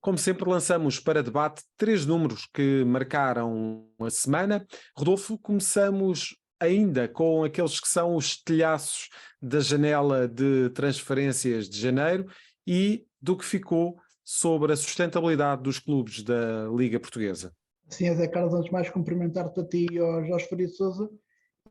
Como sempre, lançamos para debate 3 números que marcaram a semana. Rodolfo, começamos ainda com aqueles que são os telhaços da janela de transferências de janeiro e do que ficou sobre a sustentabilidade dos clubes da Liga Portuguesa. Sim, Zé Carlos, antes de mais cumprimentar-te a ti e ao Jorge Faria de Sousa,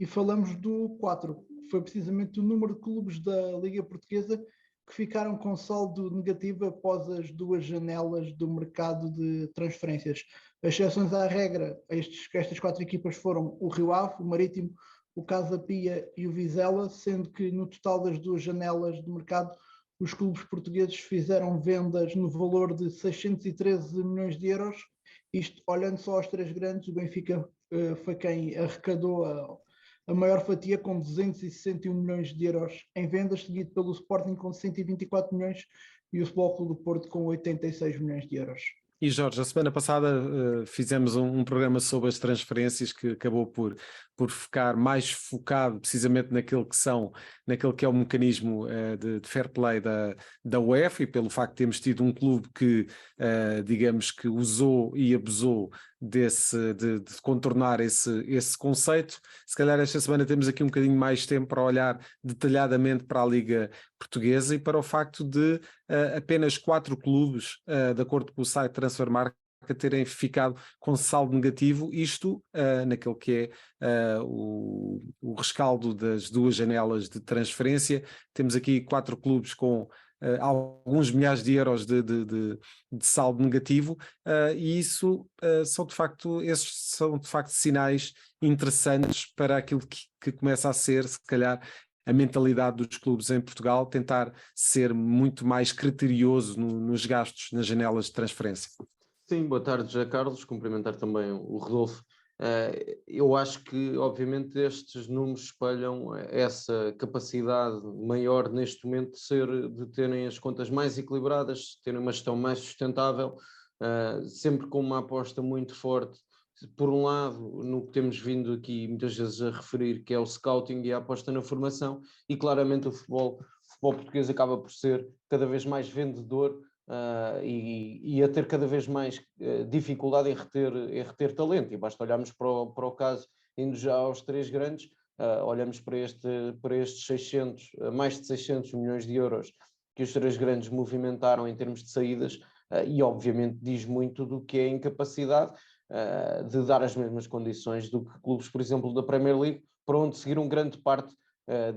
e falamos do 4, que foi precisamente o número de clubes da Liga Portuguesa que ficaram com saldo negativo após as 2 janelas do mercado de transferências. As exceções à regra, estas 4 equipas foram o Rio Ave, o Marítimo, o Casa Pia e o Vizela, sendo que no total das 2 janelas do mercado os clubes portugueses fizeram vendas no valor de 613 milhões de euros. Isto, olhando só aos 3 grandes, o Benfica foi quem arrecadou a maior fatia, com 261 milhões de euros em vendas, seguido pelo Sporting com 124 milhões e o Futebol Clube do Porto com 86 milhões de euros. E Jorge, a semana passada fizemos um programa sobre as transferências que acabou por ficar mais focado precisamente naquele que é o mecanismo de fair play da UEFA, e pelo facto de termos tido um clube que, digamos que usou e abusou de contornar esse conceito. Se calhar esta semana temos aqui um bocadinho mais tempo para olhar detalhadamente para a Liga Portuguesa e para o facto de apenas 4 clubes, de acordo com o site Transfermarkt, terem ficado com saldo negativo, isto naquele que é o rescaldo das 2 janelas de transferência. Temos aqui 4 clubes com alguns milhares de euros de saldo negativo, e isso esses são de facto sinais interessantes para aquilo que começa a ser, se calhar, a mentalidade dos clubes em Portugal, tentar ser muito mais criterioso nos gastos nas janelas de transferência. Sim, boa tarde, José Carlos, cumprimentar também o Rodolfo. Eu acho que, obviamente, estes números espelham essa capacidade maior neste momento de terem as contas mais equilibradas, terem uma gestão mais sustentável, sempre com uma aposta muito forte, por um lado, no que temos vindo aqui muitas vezes a referir, que é o scouting e a aposta na formação, e claramente o futebol português acaba por ser cada vez mais vendedor, e a ter cada vez mais dificuldade em reter talento, e basta olharmos para o caso, indo já aos 3 grandes, olhamos para estes mais de 600 milhões de euros que os 3 grandes movimentaram em termos de saídas, e obviamente diz muito do que é a incapacidade de dar as mesmas condições do que clubes, por exemplo, da Premier League, para onde seguiram grande parte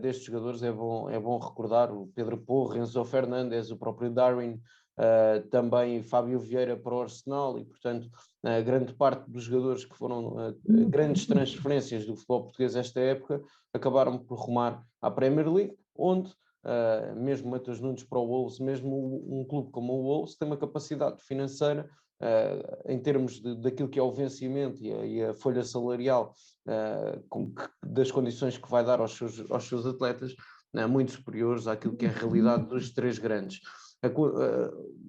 destes jogadores. É bom recordar o Pedro Porro, Enzo Fernandes, o próprio Darwin, também Fábio Vieira para o Arsenal, e portanto grande parte dos jogadores que foram grandes transferências do futebol português esta época acabaram por rumar à Premier League, onde mesmo Matheus Nunes para o Wolves, mesmo um clube como o Wolves tem uma capacidade financeira, em termos daquilo que é o vencimento e a folha salarial, das condições que vai dar aos seus atletas, muito superiores àquilo que é a realidade dos 3 grandes.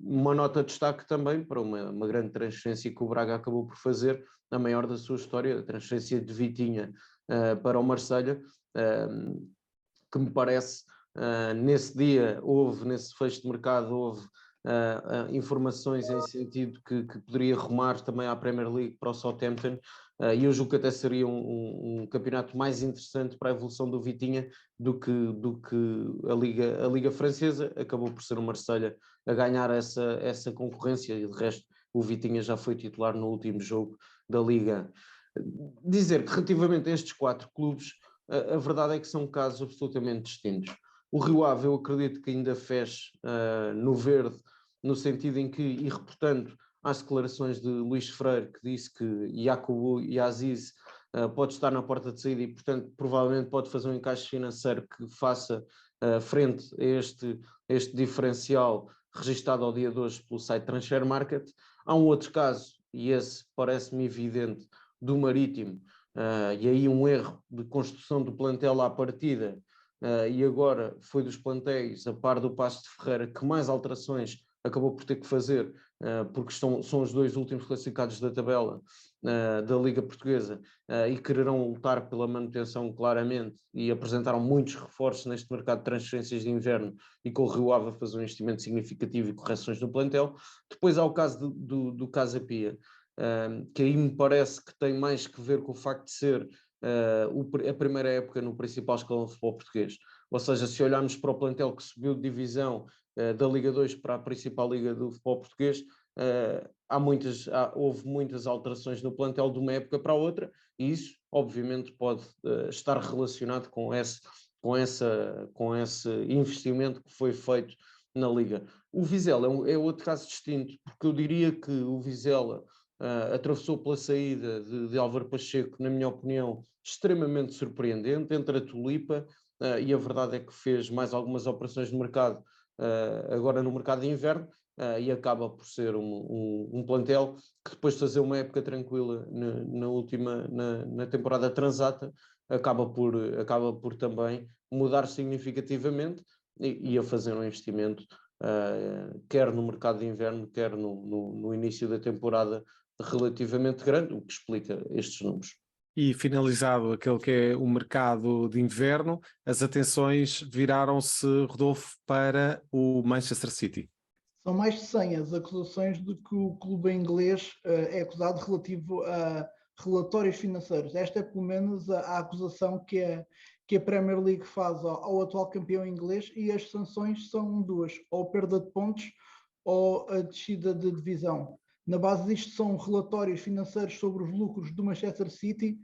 Uma nota de destaque também para uma grande transferência que o Braga acabou por fazer, a maior da sua história, a transferência de Vitinha para o Marselha, que me parece, nesse dia nesse fecho de mercado, houve informações em sentido que poderia rumar também à Premier League para o Southampton, e eu julgo que até seria um campeonato mais interessante para a evolução do Vitinha do que a Liga Francesa. Acabou por ser o Marselha a ganhar essa concorrência, e de resto o Vitinha já foi titular no último jogo da Liga. Dizer que relativamente a estes 4 clubes, a verdade é que são casos absolutamente distintos. O Rio Ave, eu acredito que ainda fez no verde, no sentido em que, e reportando às declarações de Luís Freire, que disse que Yakubu e Aziz pode estar na porta de saída e, portanto, provavelmente pode fazer um encaixe financeiro que faça frente a este diferencial registado ao dia de hoje pelo site Transfermarkt. Há um outro caso, e esse parece-me evidente, do Marítimo, e aí um erro de construção do plantel à partida, e agora foi dos plantéis, a par do Paços de Ferreira, que mais alterações acabou por ter que fazer porque são os dois últimos classificados da tabela da Liga Portuguesa e quererão lutar pela manutenção claramente e apresentaram muitos reforços neste mercado de transferências de inverno e com o Rio Ave a fazer um investimento significativo e correções no plantel. Depois há o caso do Casa Pia, que aí me parece que tem mais que ver com o facto de ser a primeira época no principal escalão de futebol português. Ou seja, se olharmos para o plantel que subiu de divisão da Liga 2 para a principal liga do futebol português, houve muitas alterações no plantel de uma época para a outra, e isso obviamente pode estar relacionado com esse investimento que foi feito na liga. O Vizela é outro caso distinto, porque eu diria que o Vizela atravessou pela saída de Álvaro Pacheco, na minha opinião, extremamente surpreendente, entre a Tulipa e a verdade é que fez mais algumas operações de mercado agora no mercado de inverno e acaba por ser um plantel que depois de fazer uma época tranquila na temporada transata, acaba por também mudar significativamente e a fazer um investimento quer no mercado de inverno, quer no início da temporada relativamente grande, o que explica estes números. E finalizado aquele que é o mercado de inverno, as atenções viraram-se, Rodolfo, para o Manchester City. São mais de 100 as acusações de que o clube inglês é acusado relativo a relatórios financeiros. Esta é pelo menos a acusação que a Premier League faz ao atual campeão inglês, e as sanções são duas: ou perda de pontos ou a descida de divisão. Na base disto são relatórios financeiros sobre os lucros do Manchester City,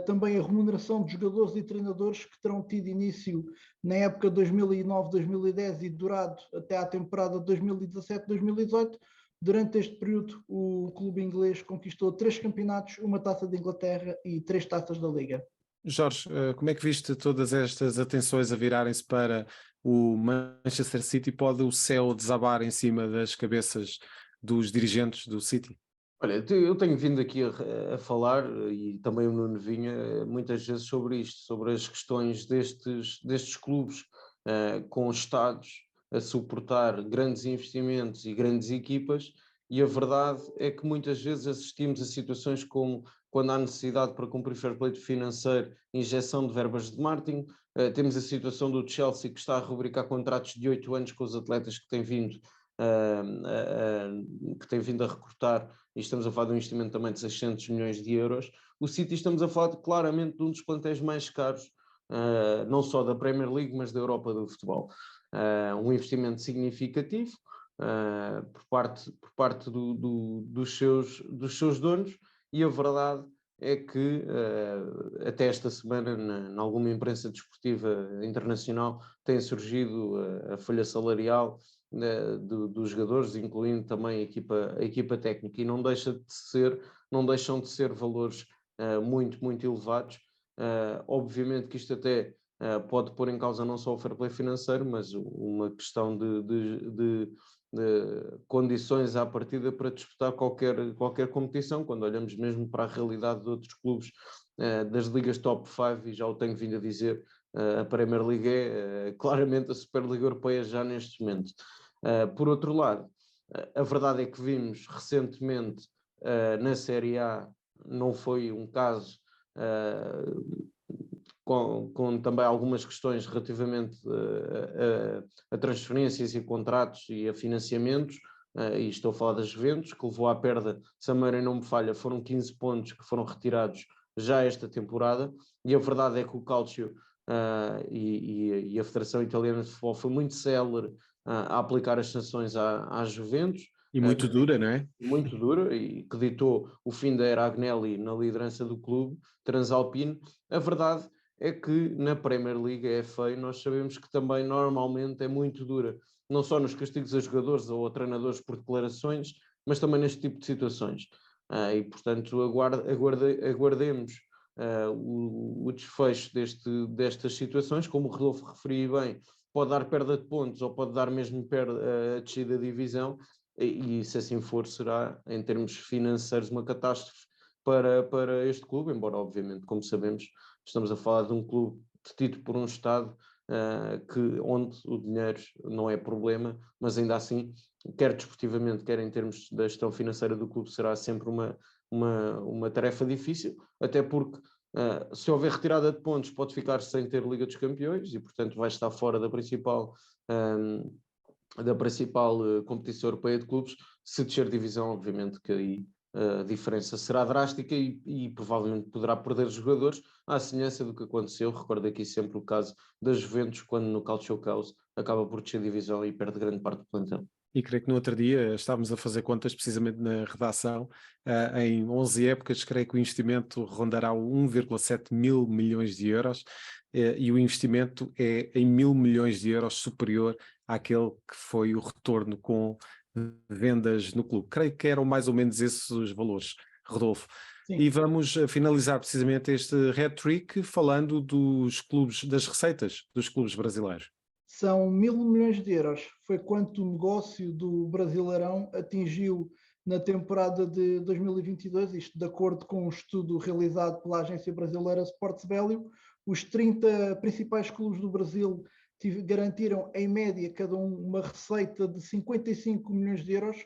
também a remuneração de jogadores e treinadores que terão tido início na época 2009-2010 e durado até à temporada 2017-2018. Durante este período, o clube inglês conquistou 3 campeonatos, uma taça de Inglaterra e 3 taças da Liga. Jorge, como é que viste todas estas atenções a virarem-se para o Manchester City? Pode o céu desabar em cima das cabeças dos dirigentes do City? Olha, eu tenho vindo aqui a falar, e também o Nuno Vinha, muitas vezes sobre isto, sobre as questões destes clubes com estados a suportar grandes investimentos e grandes equipas, e a verdade é que muitas vezes assistimos a situações como quando há necessidade para cumprir fair play financeiro, injeção de verbas de marketing. Temos a situação do Chelsea, que está a rubricar contratos de 8 anos com os atletas que têm vindo a recrutar, e estamos a falar de um investimento também de 600 milhões de euros. O City, estamos a falar claramente de um dos plantéis mais caros, não só da Premier League, mas da Europa do futebol. Um investimento significativo por parte dos seus donos, e a verdade é que até esta semana, em alguma imprensa desportiva internacional, tem surgido a folha salarial dos jogadores, incluindo também a equipa técnica, e não deixam de ser valores muito, muito elevados. Obviamente que isto até pode pôr em causa não só o fair play financeiro, mas uma questão de condições à partida para disputar qualquer competição, quando olhamos mesmo para a realidade de outros clubes das ligas top 5, e já o tenho vindo a dizer, a Premier League é claramente a Superliga Europeia já neste momento. Por outro lado, a verdade é que vimos recentemente na Série A, não foi um caso com também algumas questões relativamente a transferências e contratos e a financiamentos, e estou a falar das Juventus, que levou à perda, se a memória não me falha, foram 15 pontos que foram retirados já esta temporada, e a verdade é que o Calcio e a Federação Italiana de Futebol foi muito célere a aplicar as sanções às Juventus. E muito dura, não é? Muito dura, e que ditou o fim da era Agnelli na liderança do clube transalpino. A verdade é que na Premier League, a FA, nós sabemos que também normalmente é muito dura, não só nos castigos a jogadores ou a treinadores por declarações, mas também neste tipo de situações. E portanto aguardemos o desfecho destas situações. Como o Rodolfo referiu bem, pode dar perda de pontos ou pode dar mesmo a descida da divisão, e se assim for, será em termos financeiros uma catástrofe para este clube, embora obviamente, como sabemos, estamos a falar de um clube detido por um Estado onde o dinheiro não é problema, mas ainda assim, quer desportivamente, quer em termos da gestão financeira do clube, será sempre uma tarefa difícil, até porque se houver retirada de pontos pode ficar sem ter Liga dos Campeões e portanto vai estar fora da principal competição europeia de clubes. Se descer divisão, obviamente que aí a diferença será drástica e provavelmente poderá perder jogadores, à semelhança do que aconteceu. Recordo aqui sempre o caso da Juventus, quando no Calcio Caos acaba por descer divisão e perde grande parte do plantel. E creio que no outro dia estávamos a fazer contas precisamente na redação, em 11 épocas, creio que o investimento rondará 1,7 mil milhões de euros, e o investimento é em 1.000 milhões de euros superior àquele que foi o retorno com vendas no clube. Creio que eram mais ou menos esses os valores, Rodolfo. Sim. E vamos finalizar precisamente este hat-trick falando dos clubes, das receitas dos clubes brasileiros. São 1.000 milhões de euros. Foi quanto o negócio do Brasileirão atingiu na temporada de 2022, isto de acordo com um estudo realizado pela agência brasileira Sports Value. Os 30 principais clubes do Brasil garantiram em média cada um uma receita de 55 milhões de euros,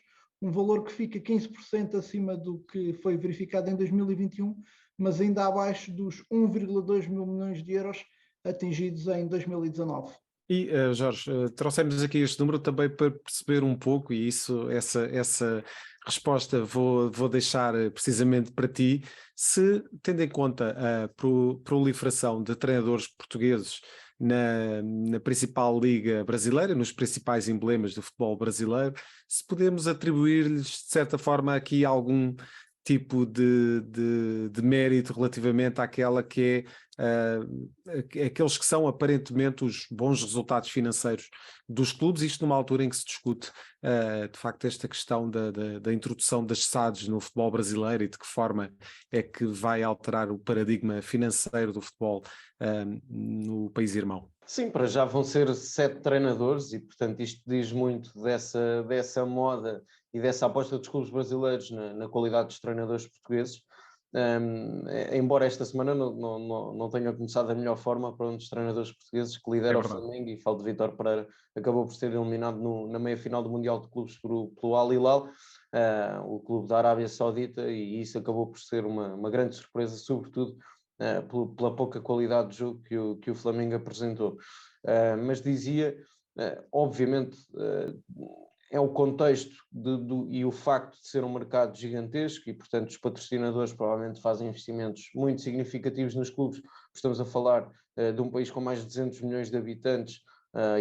um valor que fica 15% acima do que foi verificado em 2021, mas ainda abaixo dos 1,2 mil milhões de euros atingidos em 2019. E, Jorge, trouxemos aqui este número também para perceber um pouco, e essa resposta vou deixar precisamente para ti, se, tendo em conta a proliferação de treinadores portugueses na principal liga brasileira, nos principais emblemas do futebol brasileiro, se podemos atribuir-lhes, de certa forma, aqui algum tipo de mérito relativamente àquela que é aqueles que são aparentemente os bons resultados financeiros dos clubes, isto numa altura em que se discute de facto esta questão da introdução das SADs no futebol brasileiro e de que forma é que vai alterar o paradigma financeiro do futebol no país irmão. Sim, para já vão ser 7 treinadores e portanto isto diz muito dessa moda e dessa aposta dos clubes brasileiros na qualidade dos treinadores portugueses. Embora esta semana não tenha começado da melhor forma para um dos treinadores portugueses que lidera o Flamengo, e falo de Vítor Pereira, acabou por ser eliminado na meia-final do Mundial de Clubes pelo Al Hilal, o clube da Arábia Saudita, e isso acabou por ser uma grande surpresa, sobretudo pela pouca qualidade de jogo que o Flamengo apresentou. Mas dizia, obviamente, é o contexto e o facto de ser um mercado gigantesco e, portanto, os patrocinadores provavelmente fazem investimentos muito significativos nos clubes. Estamos a falar de um país com mais de 200 milhões de habitantes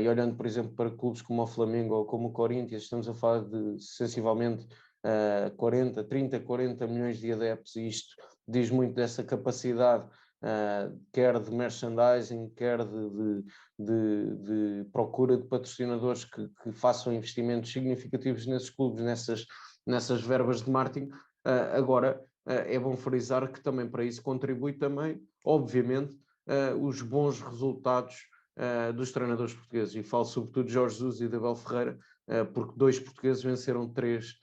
e olhando, por exemplo, para clubes como o Flamengo ou como o Corinthians, estamos a falar de sensivelmente 40 milhões de adeptos, e isto diz muito dessa capacidade, quer de merchandising, quer de procura de patrocinadores que façam investimentos significativos nesses clubes, nessas verbas de marketing. Agora, é bom frisar que também para isso contribui também, obviamente, os bons resultados dos treinadores portugueses, e falo sobretudo de Jorge Jesus e de Abel Ferreira, porque 2 portugueses venceram 3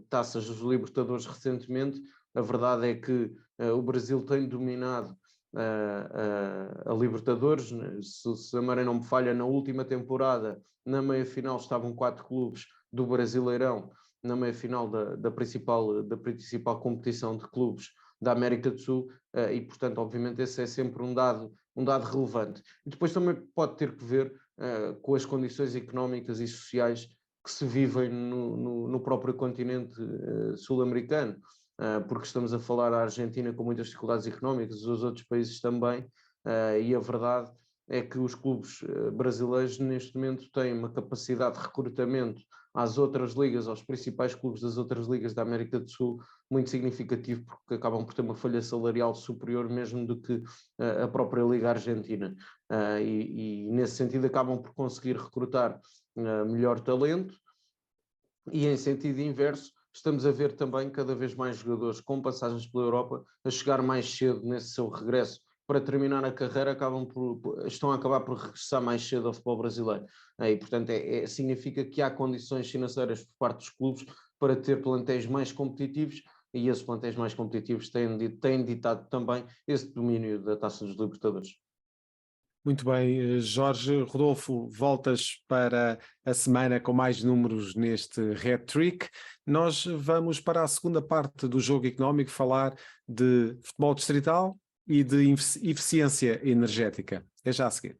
taças dos Libertadores recentemente. A verdade é que o Brasil tem dominado a Libertadores. Se a memória não me falha, na última temporada, na meia-final estavam 4 clubes do Brasileirão, na meia-final da principal competição de clubes da América do Sul, e portanto, obviamente, esse é sempre um dado relevante. E depois também pode ter que ver com as condições económicas e sociais que se vivem no próprio continente sul-americano, porque estamos a falar da Argentina com muitas dificuldades económicas, os outros países também, e a verdade é que os clubes brasileiros neste momento têm uma capacidade de recrutamento às outras ligas, aos principais clubes das outras ligas da América do Sul, muito significativo, porque acabam por ter uma folha salarial superior mesmo do que a própria Liga Argentina, e nesse sentido acabam por conseguir recrutar melhor talento. E em sentido inverso, estamos a ver também cada vez mais jogadores com passagens pela Europa a chegar mais cedo nesse seu regresso para terminar a carreira, estão a acabar por regressar mais cedo ao futebol brasileiro. E, portanto, significa que há condições financeiras por parte dos clubes para ter plantéis mais competitivos, e esses plantéis mais competitivos têm ditado também esse domínio da Taça dos Libertadores. Muito bem, Jorge. Rodolfo, voltas para a semana com mais números neste Hat-Trick. Nós vamos para a segunda parte do jogo económico falar de futebol distrital e de eficiência energética. É já a seguir.